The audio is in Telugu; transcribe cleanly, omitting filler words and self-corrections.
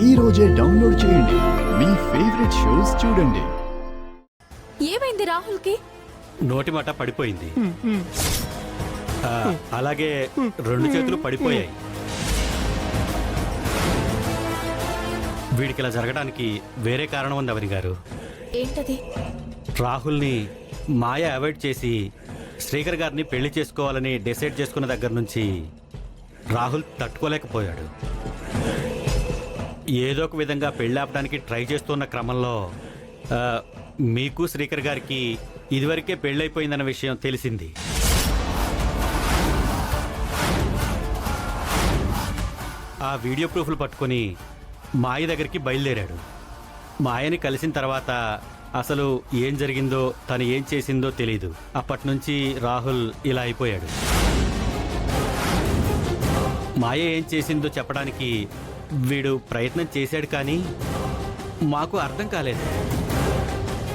ఈ రోజే డౌన్లోడ్ చేయండి. మీ ఫేవరెట్ షోస్ చూడండి. ఏమైంది రాహుల్కి? నోటి మాట పడిపోయింది. అలాగే 2 చేతులు పడిపోయాయి. వీడికి ఇలా జరగడానికి వేరే కారణం ఉంది అవని గారు. ఏంటది? రాహుల్ని మాయ అవాయిడ్ చేసి శ్రీకర్ గారిని పెళ్లి చేసుకోవాలని డిసైడ్ చేసుకున్న దగ్గర నుంచి రాహుల్ తట్టుకోలేకపోయాడు. ఏదో ఒక విధంగా పెళ్లి ఆపడానికి ట్రై చేస్తున్న క్రమంలో మీకు శ్రీకర్ గారికి ఇదివరకే పెళ్ళైపోయిందన్న విషయం తెలిసింది. ఆ వీడియో ప్రూఫ్లు పట్టుకొని మాయ దగ్గరికి బయలుదేరాడు. మాయని కలిసిన తర్వాత అసలు ఏం జరిగిందో తను ఏం చేసిందో తెలీదు. అప్పటి నుంచి రాహుల్ ఇలా అయిపోయాడు. మాయ ఏం చేసిందో చెప్పడానికి వీడు ప్రయత్నం చేశాడు, కానీ మాకు అర్థం కాలేదు.